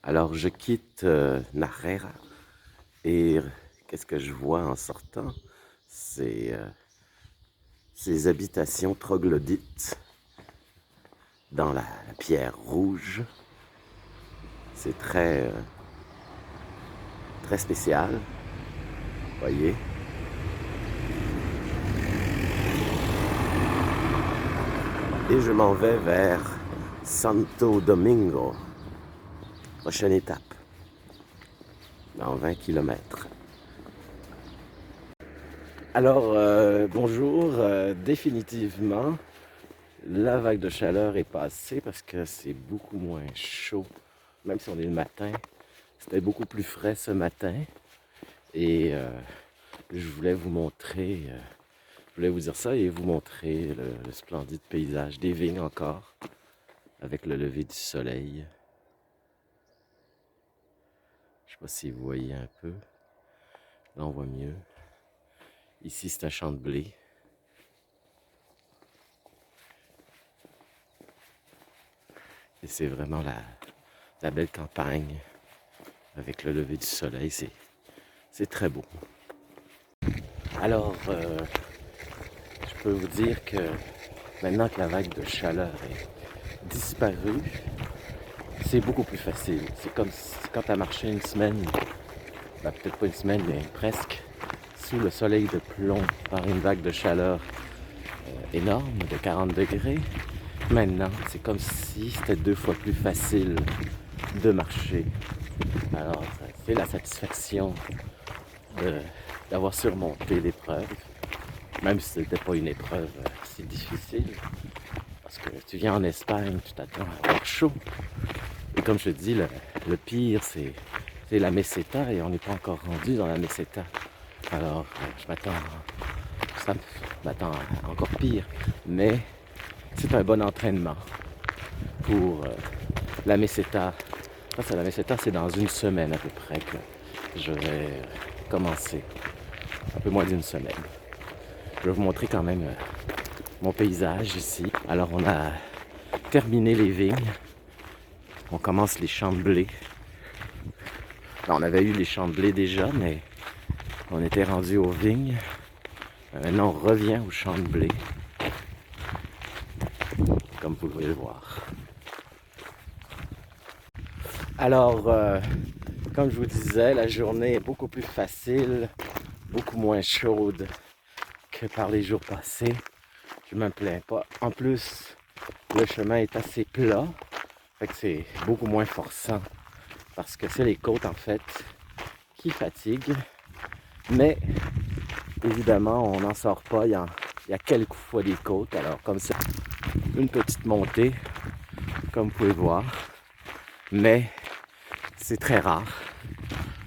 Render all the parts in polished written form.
Alors, je quitte Narrera et qu'est-ce que je vois en sortant? C'est ces habitations troglodytes dans la pierre rouge. C'est très spécial, voyez. Et je m'en vais vers Santo Domingo, prochaine étape, dans 20 kilomètres. Alors, bonjour, définitivement, la vague de chaleur est passée parce que c'est beaucoup moins chaud, même si on est le matin. C'était beaucoup plus frais ce matin et je voulais vous montrer, je voulais vous dire ça et vous montrer le splendide paysage des vignes encore, avec le lever du soleil. Je sais pas si vous voyez un peu, là on voit mieux. Ici c'est un champ de blé. Et c'est vraiment la belle campagne avec le lever du soleil, c'est très beau. Alors, je peux vous dire que maintenant que la vague de chaleur est disparue, c'est beaucoup plus facile. C'est comme si, quand tu as marché une semaine, peut-être pas une semaine, mais presque, sous le soleil de plomb par une vague de chaleur énorme de 40 degrés. Maintenant, c'est comme si c'était 2 fois plus facile de marcher. Alors, c'est la satisfaction d'avoir surmonté l'épreuve, même si ce n'était pas une épreuve si difficile, parce que tu viens en Espagne, tu t'attends à avoir chaud. Et comme je te dis, le pire, c'est la meseta, et on n'est pas encore rendu dans la meseta. Alors, ça m'attend à encore pire, mais c'est un bon entraînement pour la meseta. La meseta, c'est dans une semaine à peu près que je vais commencer. Un peu moins d'une semaine. Je vais vous montrer quand même mon paysage ici. Alors on a terminé les vignes. On commence les champs de blé. Là, on avait eu les champs de blé déjà, mais on était rendu aux vignes. Maintenant on revient aux champs de blé. Comme vous pouvez le voir. Alors, comme je vous disais, la journée est beaucoup plus facile, beaucoup moins chaude que par les jours passés. Je ne me plains pas. En plus, le chemin est assez plat, fait que c'est beaucoup moins forçant parce que c'est les côtes en fait qui fatiguent. Mais évidemment, on n'en sort pas. Il y a quelques fois des côtes. Alors comme ça, une petite montée, comme vous pouvez voir. Mais c'est très rare.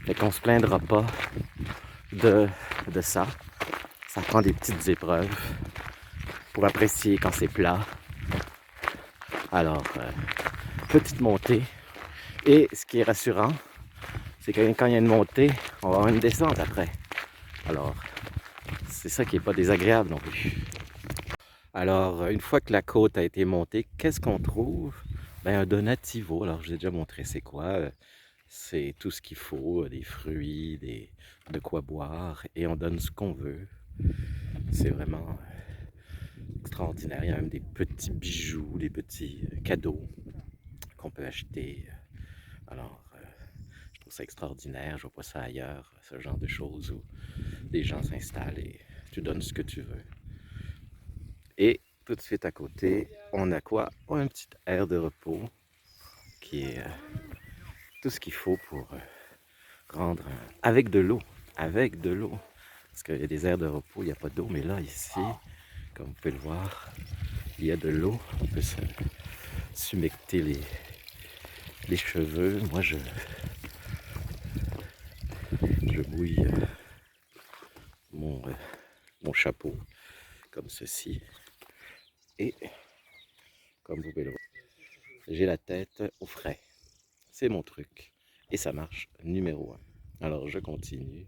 Fait qu'on se plaindra pas de ça. Ça prend des petites épreuves pour apprécier quand c'est plat. Alors, petite montée. Et ce qui est rassurant, c'est que quand il y a une montée, on va avoir une descente après. Alors, c'est ça qui n'est pas désagréable non plus. Alors, une fois que la côte a été montée, qu'est-ce qu'on trouve? Ben, un donativo. Alors, je vous ai déjà montré c'est quoi. C'est tout ce qu'il faut, des fruits, de quoi boire, et on donne ce qu'on veut. C'est vraiment extraordinaire. Il y a même des petits bijoux, des petits cadeaux qu'on peut acheter. Alors, je trouve ça extraordinaire. Je vois pas ça ailleurs, ce genre de choses où les gens s'installent et tu donnes ce que tu veux. Et tout de suite à côté, on a quoi? On a une petite aire de repos qui est tout ce qu'il faut pour rendre avec de l'eau. Avec de l'eau. Parce qu'il y a des aires de repos, il n'y a pas d'eau, mais là, ici, comme vous pouvez le voir, il y a de l'eau. On peut s'humecter les cheveux. Moi, je mouille mon chapeau comme ceci. Et comme vous pouvez le voir, j'ai la tête au frais. C'est mon truc. Et ça marche numéro 1. Alors je continue.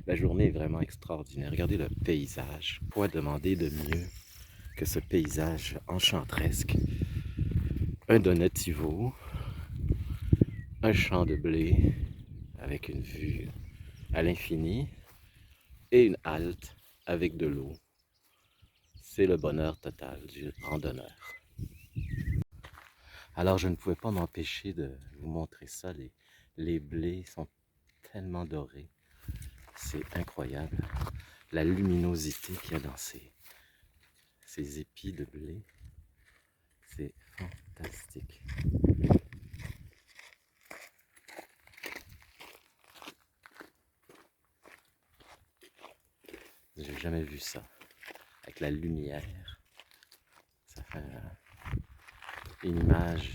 La journée est vraiment extraordinaire. Regardez le paysage. Quoi demander de mieux que ce paysage enchanteresque? Un donativo, un champ de blé avec une vue à l'infini et une halte avec de l'eau. C'est le bonheur total du randonneur. Alors je ne pouvais pas m'empêcher de vous montrer ça. Les blés sont tellement dorés. C'est incroyable. La luminosité qu'il y a dans ces épis de blé. C'est fantastique. J'ai jamais vu ça. Avec la lumière. Ça fait une image,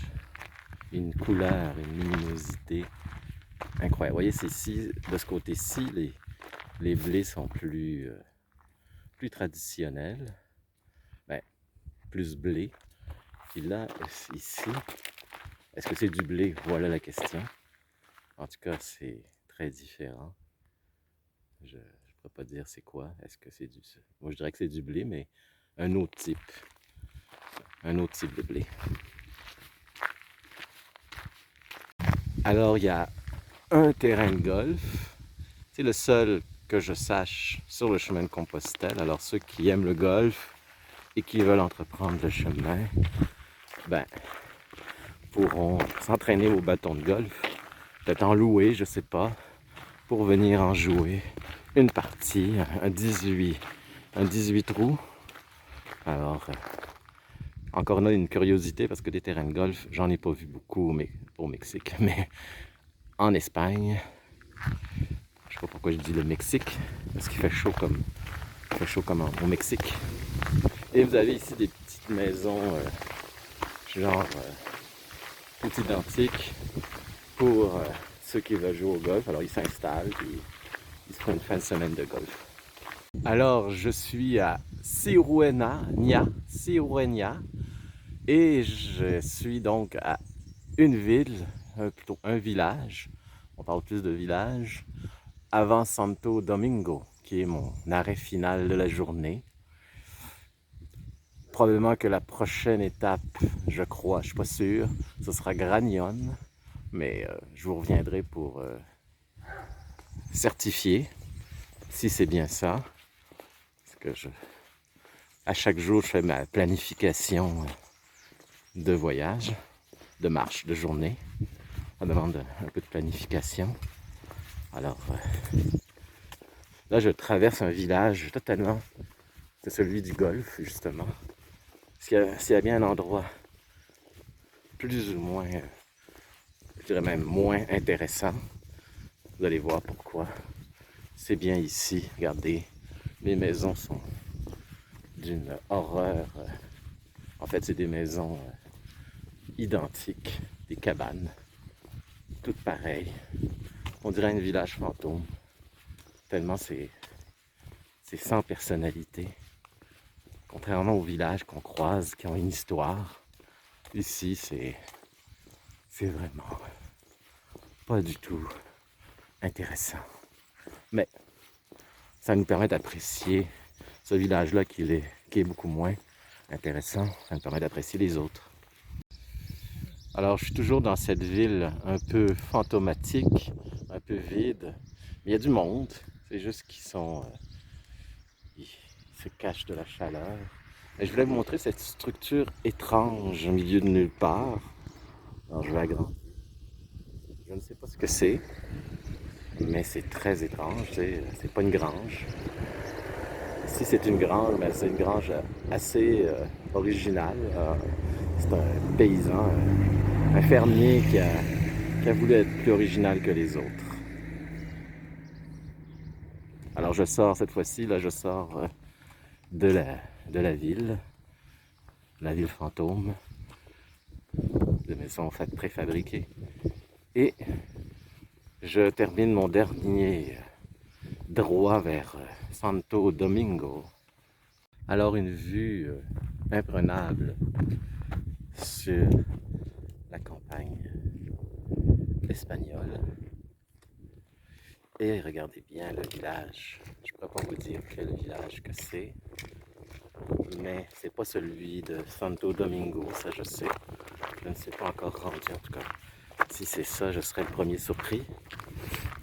une couleur, une luminosité incroyable. Vous voyez, c'est ici, de ce côté-ci, les blés sont plus traditionnels. Ben, plus blé. Puis là, ici, est-ce que c'est du blé? Voilà la question. En tout cas, c'est très différent. Je ne pourrais pas dire c'est quoi. Est-ce que c'est du... Moi, je dirais que c'est du blé, mais un autre type. Un autre type de blé. Alors, il y a un terrain de golf. C'est le seul que je sache sur le chemin de Compostelle. Alors, ceux qui aiment le golf et qui veulent entreprendre le chemin, ben, pourront s'entraîner au bâton de golf, peut-être en louer, je sais pas, pour venir en jouer une partie, un 18 trous. Alors, encore là, une curiosité, parce que des terrains de golf, j'en ai pas vu beaucoup au Mexique, mais en Espagne, je sais pas pourquoi je dis le Mexique, parce qu'il fait chaud comme au Mexique. Et vous avez ici des petites maisons, genre tout identiques, pour ceux qui veulent jouer au golf. Alors ils s'installent, puis ils se font une fin de semaine de golf. Alors je suis à Siruena, et je suis donc à une ville, plutôt un village, on parle plus de village, avant Santo Domingo, qui est mon arrêt final de la journée. Probablement que la prochaine étape, je crois, je suis pas sûr, ce sera Granion, mais je vous reviendrai pour certifier si c'est bien ça. Parce que à chaque jour, je fais ma planification de voyage, de marche, de journée. Ça demande un peu de planification. Alors, là, je traverse un village totalement, c'est celui du golf, justement. S'il y a bien un endroit plus ou moins, je dirais même moins intéressant, vous allez voir pourquoi. C'est bien ici. Regardez, les maisons sont d'une horreur. En fait, c'est des maisons identiques, des cabanes, toutes pareilles. On dirait un village fantôme, tellement c'est sans personnalité. Contrairement aux villages qu'on croise, qui ont une histoire, ici c'est vraiment pas du tout intéressant. Mais ça nous permet d'apprécier ce village-là qui est beaucoup moins intéressant. Ça nous permet d'apprécier les autres. Alors je suis toujours dans cette ville un peu fantomatique, un peu vide. Il y a du monde, c'est juste qu'ils se cachent de la chaleur. Et je voulais vous montrer cette structure étrange au milieu de nulle part. Alors je vais agrandir. Je ne sais pas ce que c'est, mais c'est très étrange. C'est pas une grange. Si c'est une grange, mais c'est une grange assez originale. C'est un paysan, un fermier qui a voulu être plus original que les autres. Alors je sors cette fois-ci, là je sors de la ville fantôme, de maisons faites préfabriquées. Et je termine mon dernier droit vers Santo Domingo. Alors une vue imprenable sur la campagne espagnole. Et regardez bien le village. Je ne pourrais pas vous dire quel village que c'est, mais c'est pas celui de Santo Domingo, ça je sais. Je ne sais pas encore rendu en tout cas. si c'est ça, je serais le premier surpris.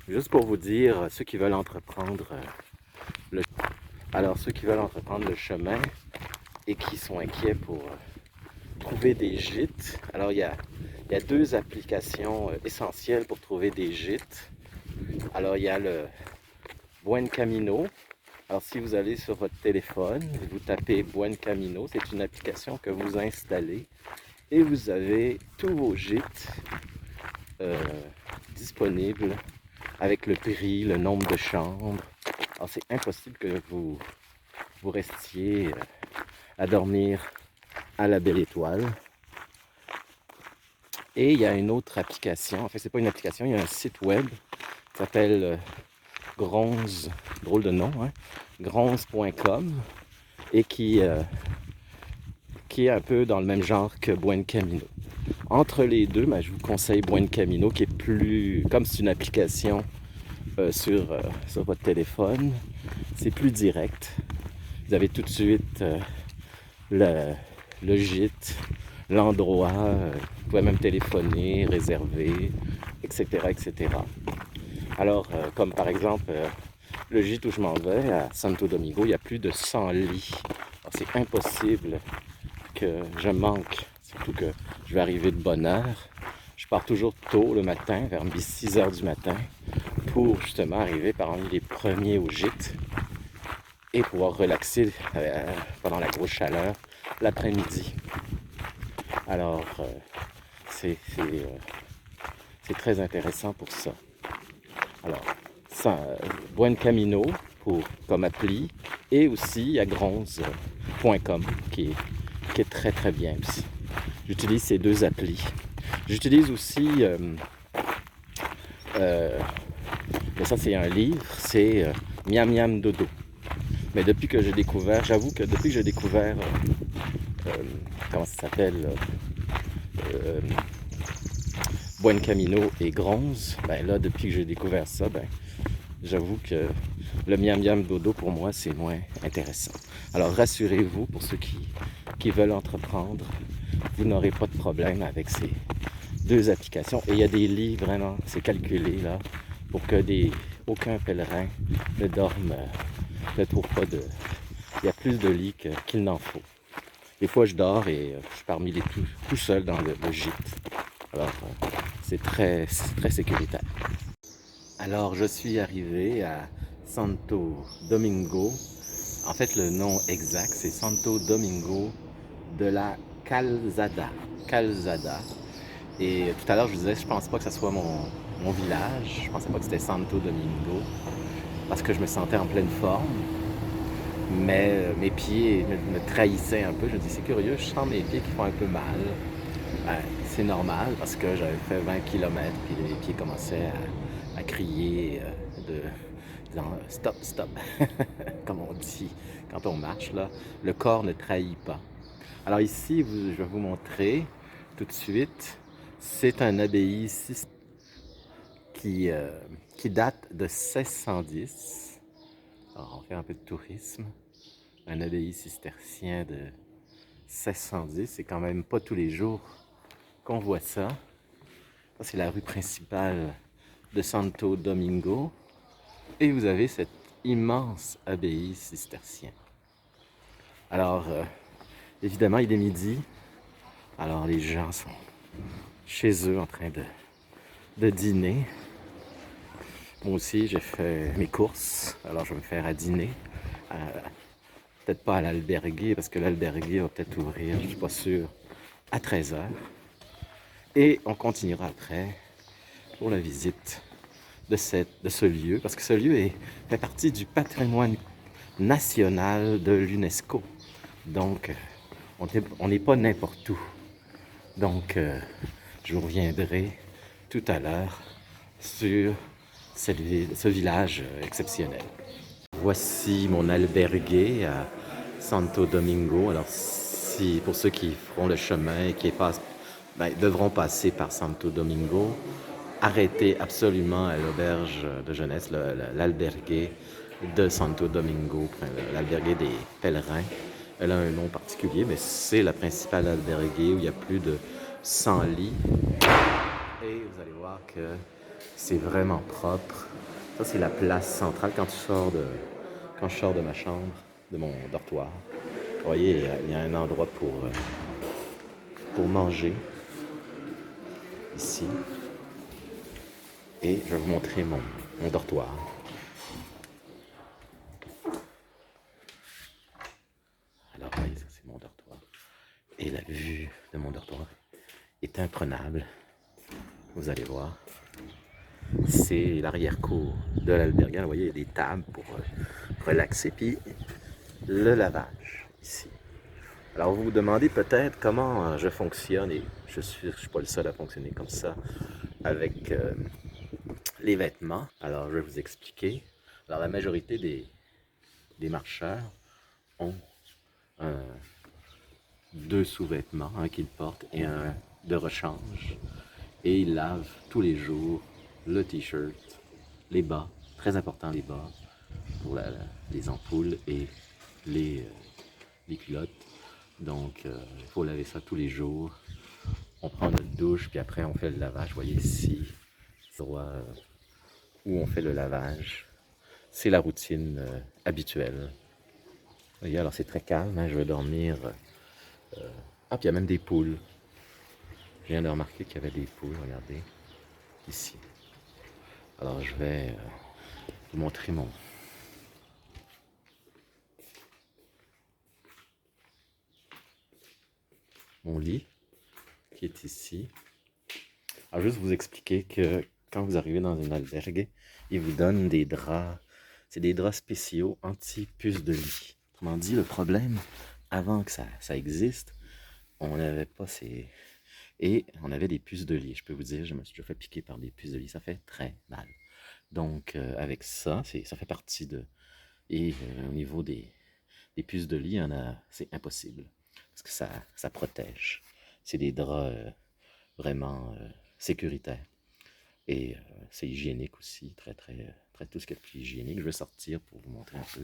Juste pour vous dire, ceux qui veulent entreprendre le... Alors, ceux qui veulent entreprendre le chemin et qui sont inquiets pour trouver des gîtes, alors il y a deux applications essentielles pour trouver des gîtes. Alors, il y a le Buen Camino. Alors, si vous allez sur votre téléphone, vous tapez Buen Camino, c'est une application que vous installez et vous avez tous vos gîtes disponibles avec le prix, le nombre de chambres. Alors, c'est impossible que vous restiez à dormir à la Belle Étoile. Et il y a une autre application, en fait, c'est pas une application, il y a un site web qui s'appelle Gronze, drôle de nom, hein, gronze.com, et qui est un peu dans le même genre que Buen Camino. Entre les deux, je vous conseille Buen Camino, qui est plus, comme c'est une application sur votre téléphone, c'est plus direct. Vous avez tout de suite le gîte, l'endroit, vous pouvez même téléphoner, réserver, etc., etc. Alors, comme par exemple, le gîte où je m'en vais, à Santo Domingo, il y a plus de 100 lits. Alors, c'est impossible que je manque, surtout que je vais arriver de bonne heure. Je pars toujours tôt le matin, vers 6 heures du matin, pour justement arriver parmi les premiers au gîte et pouvoir relaxer pendant la grosse chaleur l'après-midi. Alors, c'est très intéressant pour ça. Alors, Buen Camino comme appli, et aussi il y a gronze.com qui est très très bien aussi. J'utilise ces deux applis. J'utilise aussi, mais ça c'est un livre, c'est Miam Miam Dodo. Mais depuis que j'ai découvert, j'avoue que depuis que j'ai découvert, comment ça s'appelle, Buen Camino et Gronze, là depuis que j'ai découvert ça, j'avoue que le Miam Miam Dodo pour moi c'est moins intéressant. Alors rassurez-vous, pour ceux qui veulent entreprendre, vous n'aurez pas de problème avec ces deux applications. Et il y a des lits vraiment, c'est calculé là, pour que aucun pèlerin ne dorme, ne trouve pas de... Il y a plus de lits qu'il n'en faut. Des fois je dors et je suis parmi les tout seul dans le gîte. Alors c'est très sécuritaire. Alors je suis arrivé à Santo Domingo. En fait le nom exact c'est Santo Domingo de la Calzada. Et tout à l'heure je vous disais, je pense pas que ce soit mon village. Je pensais pas que c'était Santo Domingo parce que je me sentais en pleine forme. Mais mes pieds me trahissaient un peu. Je me dis, c'est curieux, je sens mes pieds qui font un peu mal. C'est normal parce que j'avais fait 20 km puis les pieds commençaient à crier disant stop, stop, comme on dit quand on marche là. Le corps ne trahit pas. Alors ici, je vais vous montrer tout de suite. C'est un abbaye qui date de 1610. Alors, on fait un peu de tourisme. Un abbaye cistercien de 1610, c'est quand même pas tous les jours qu'on voit ça. Ça, c'est la rue principale de Santo Domingo. Et vous avez cette immense abbaye cistercien. Alors, évidemment, il est midi. Alors, les gens sont chez eux en train de dîner. Moi aussi, j'ai fait mes courses. Alors, je vais me faire à dîner. Peut-être pas à l'albergue, parce que l'albergue va peut-être ouvrir, je ne suis pas sûr, à 13h. Et on continuera après pour la visite de ce lieu, parce que ce lieu fait partie du patrimoine national de l'UNESCO. Donc, on n'est pas n'importe où. Donc, je vous reviendrai tout à l'heure sur ce village exceptionnel. Voici mon albergue à Santo Domingo. Alors, pour ceux qui feront le chemin et qui devront passer par Santo Domingo, arrêtez absolument à l'auberge de jeunesse, l'albergue de Santo Domingo, l'albergue des pèlerins. Elle a un nom particulier, mais c'est la principale albergue où il y a plus de 100 lits. Et vous allez voir que c'est vraiment propre. Ça, c'est la place centrale quand quand je sors de ma chambre, de mon dortoir. Vous voyez, il y a un endroit pour manger ici. Et je vais vous montrer mon dortoir. Alors, voyez, ça c'est mon dortoir. Et la vue de mon dortoir est imprenable. Vous allez voir. C'est l'arrière-cour de l'albergue. Vous voyez, il y a des tables pour relaxer. Puis le lavage ici. Alors vous vous demandez peut-être comment je fonctionne, et je suis pas le seul à fonctionner comme ça avec les vêtements. Alors je vais vous expliquer. Alors la majorité des marcheurs ont deux sous-vêtements, un qu'ils portent et un de rechange. Et ils lavent tous les jours le t-shirt, les bas, très important les bas, pour les ampoules et les culottes. Donc, il faut laver ça tous les jours. On prend notre douche, puis après, on fait le lavage. Vous voyez ici, l'endroit où on fait le lavage. C'est la routine habituelle. Vous voyez, alors c'est très calme. Hein, je vais dormir. Ah, puis il y a même des poules. Je viens de remarquer qu'il y avait des poules, regardez, ici. Alors, je vais vous montrer mon lit qui est ici. Alors, juste vous expliquer que quand vous arrivez dans une albergue, ils vous donnent des draps. C'est des draps spéciaux anti-puces de lit. Autrement dit, le problème, avant que ça existe, on n'avait pas ces... Et on avait des puces de lit. Je peux vous dire, je me suis déjà fait piquer par des puces de lit. Ça fait très mal. Donc, avec ça, ça fait partie de... Et au niveau des puces de lit, c'est impossible. Parce que ça protège. C'est des draps vraiment sécuritaires. Et c'est hygiénique aussi, très tout ce qui est plus hygiénique. Je vais sortir pour vous montrer un peu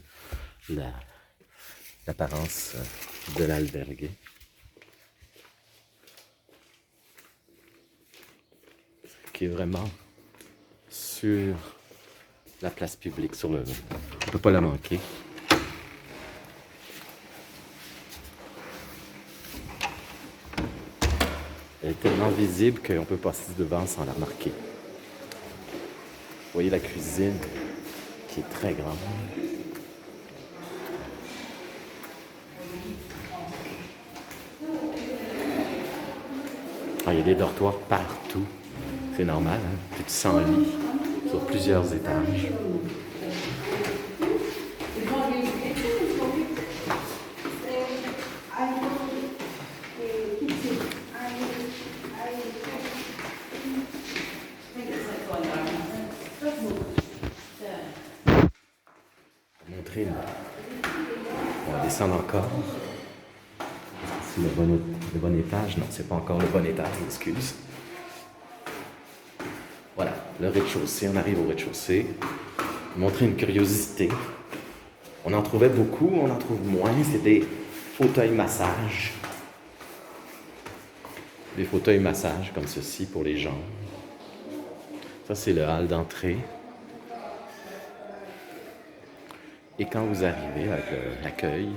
l'apparence de l'albergue. Qui est vraiment sur la place publique, on ne peut pas la manquer. Elle est tellement visible qu'on peut passer devant sans la remarquer. Vous voyez la cuisine qui est très grande. Ah, il y a des dortoirs partout. C'est normal, hein? Plus de 100 lits sur plusieurs étages. Montrer, on va descendre encore. C'est le bon étage. Non, c'est pas encore le bon étage, excuse. Voilà, le rez-de-chaussée, on arrive au rez-de-chaussée. Montrer une curiosité. On en trouvait beaucoup, on en trouve moins. C'est des fauteuils massage. Des fauteuils massage comme ceci pour les jambes. Ça, c'est le hall d'entrée. Et quand vous arrivez avec l'accueil,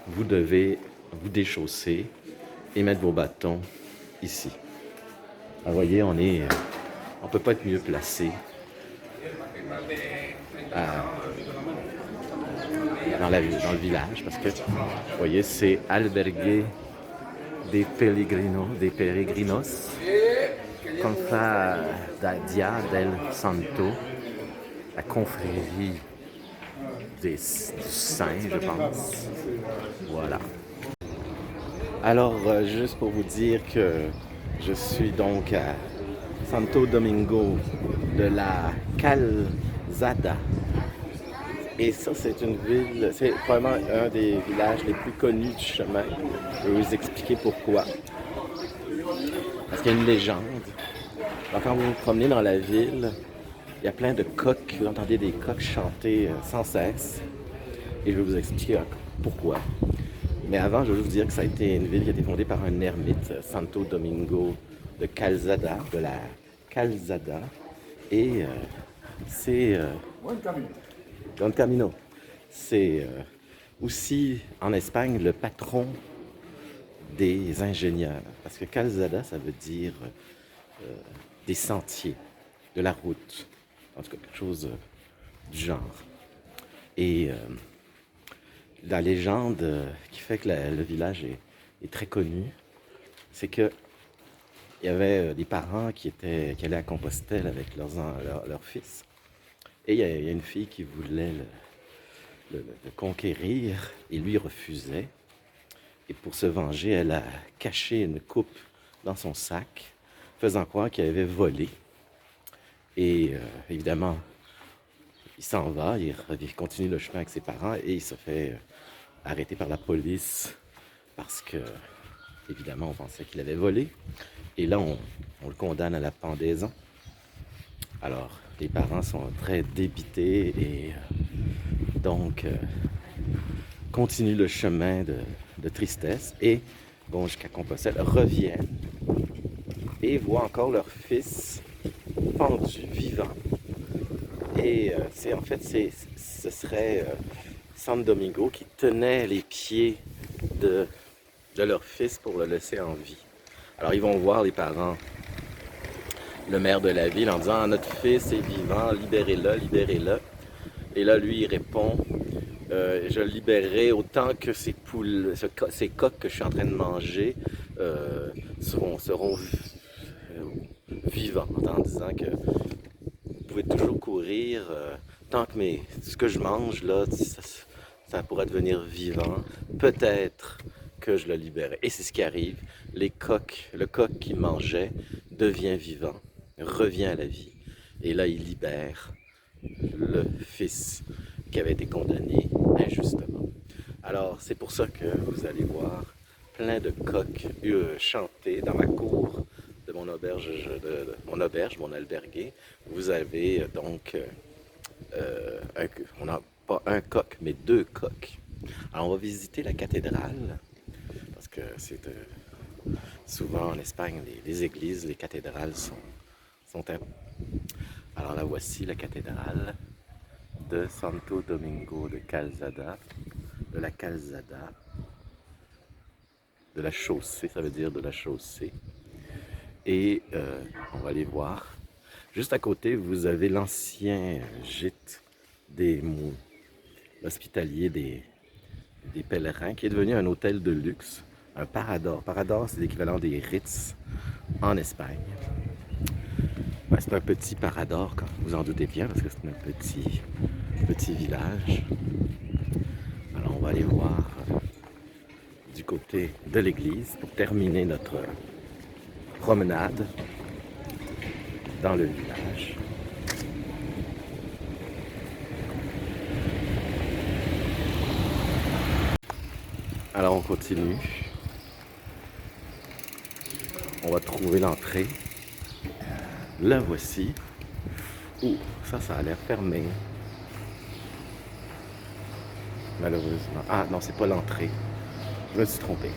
vous devez vous déchausser et mettre vos bâtons ici. Alors, voyez, on peut pas être mieux placé dans le village parce que, vous voyez, c'est Albergue des Peregrinos, Confradia del Santo, la confrérie du Saint, je pense. Voilà. Alors, juste pour vous dire que je suis donc à Santo Domingo de la Calzada. Et ça, c'est une ville, c'est probablement un des villages les plus connus du chemin. Je vais vous expliquer pourquoi. Parce qu'il y a une légende. Alors, quand vous vous promenez dans la ville, il y a plein de coqs. Vous entendez des coqs chanter sans cesse. Et je vais vous expliquer pourquoi. Mais avant, je vais vous dire que ça a été une ville qui a été fondée par un ermite, Santo Domingo de Calzada, de la Calzada. Et c'est Don Camino. C'est aussi en Espagne le patron des ingénieurs. Parce que Calzada, ça veut dire des sentiers, de la route. En tout cas, quelque chose du genre. Et la légende qui fait que le village est très connu, c'est que il y avait des parents qui allaient à Compostelle avec leur fils. Et il y a une fille qui voulait le conquérir et lui refusait. Et pour se venger, elle a caché une coupe dans son sac, faisant croire qu'il avait volé. Et évidemment, il s'en va, il continue le chemin avec ses parents et il se fait arrêter par la police parce que, évidemment, on pensait qu'il avait volé. Et là, on le condamne à la pendaison. Alors, les parents sont très débités et donc continuent le chemin de tristesse et vont jusqu'à Compostelle, reviennent et voient encore leur fils pendu, vivant. Et ce serait San Domingo qui tenait les pieds de leur fils pour le laisser en vie. Alors ils vont voir les parents, le maire de la ville, en disant notre fils est vivant, libérez-le, libérez-le. Et là, lui, il répond je le libérerai autant que ces poules, ces coqs que je suis en train de manger seront vivants, en disant que vous pouvez toujours courir tant que ce que je mange là, ça pourrait devenir vivant. Peut-être que je le libérerai. Et c'est ce qui arrive. Le coq qui mangeait devient vivant, revient à la vie. Et là, il libère le fils qui avait été condamné injustement. Alors, c'est pour ça que vous allez voir plein de coqs chanter dans ma cour de mon auberge, mon albergué. Vous avez donc, on n'a pas un coq, mais deux coqs. Alors, on va visiter la cathédrale, parce que c'est souvent en Espagne, les églises, les cathédrales sont Alors là, voici la cathédrale de Santo Domingo de Calzada, de la Calzada, de la chaussée, ça veut dire de la chaussée. Et on va aller voir. Juste à côté, vous avez l'ancien gîte hospitalier des pèlerins, qui est devenu un hôtel de luxe, un Parador. Parador, c'est l'équivalent des Ritz en Espagne. Ben, c'est un petit Parador, comme vous en doutez bien, parce que c'est un petit village. Alors on va aller voir du côté de l'église pour terminer notre promenade dans le village. Alors on continue. On va trouver l'entrée. La voici. Ouh, ça a l'air fermé. Malheureusement. Ah non, c'est pas l'entrée. Je me suis trompé.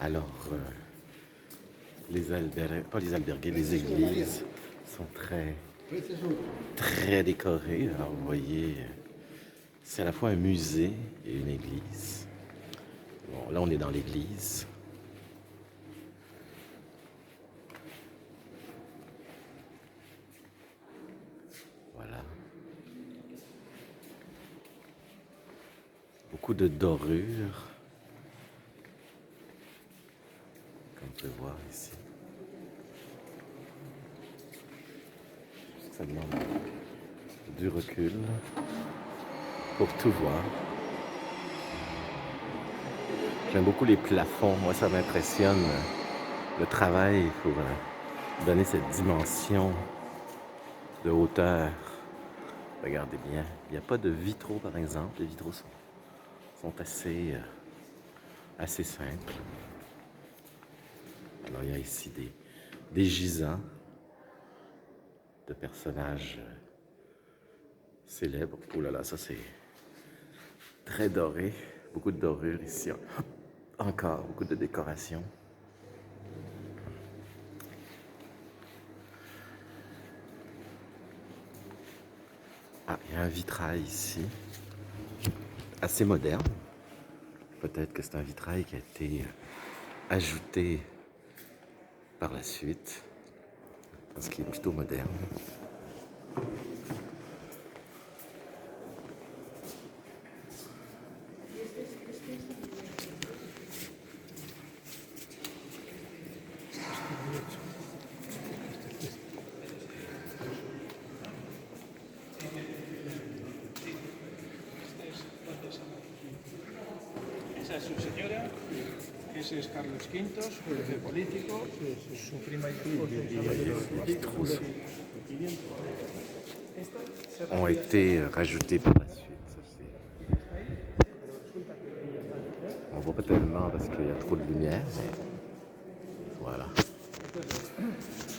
Alors, les églises sont très décorées. Alors, vous voyez, c'est à la fois un musée et une église. Bon, là, on est dans l'église. Voilà. Beaucoup de dorures, comme on peut voir ici. Ça demande du recul pour tout voir. J'aime beaucoup les plafonds. Moi, ça m'impressionne le travail pour donner cette dimension de hauteur. Regardez bien. Il n'y a pas de vitraux, par exemple. Les vitraux sont assez simples. Alors, il y a ici des gisants de personnages célèbres. Oh là là, ça c'est très doré. Beaucoup de dorures ici. Encore beaucoup de décorations. Ah, il y a un vitrail ici. Assez moderne. Peut-être que c'est un vitrail qui a été ajouté par la suite. Parce qu'il est plutôt moderne. Esa es su señora, ese es Carlos V, su jefe político, su prima y esposa Ont été rajoutés par la suite. On voit pas tellement parce qu'il y a trop de lumière, mais voilà.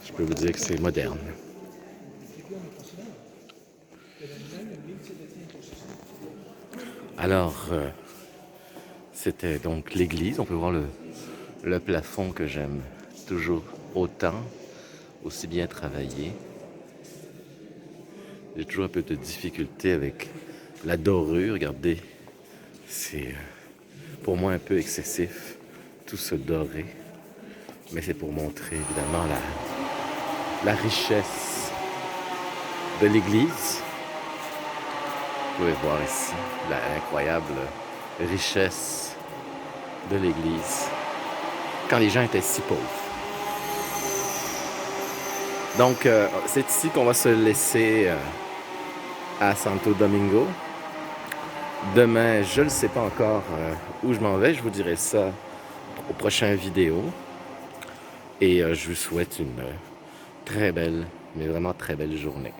Je peux vous dire que c'est moderne. Alors, c'était donc l'église. On peut voir le plafond que j'aime toujours autant, aussi bien travaillé. J'ai toujours un peu de difficulté avec la dorure. Regardez, c'est pour moi un peu excessif, tout ce doré. Mais c'est pour montrer évidemment la richesse de l'église. Vous pouvez voir ici l'incroyable richesse de l'église quand les gens étaient si pauvres. Donc, c'est ici qu'on va se laisser à Santo Domingo. Demain, je ne sais pas encore où je m'en vais. Je vous dirai ça aux prochaines vidéos. Et je vous souhaite une très belle, mais vraiment très belle journée.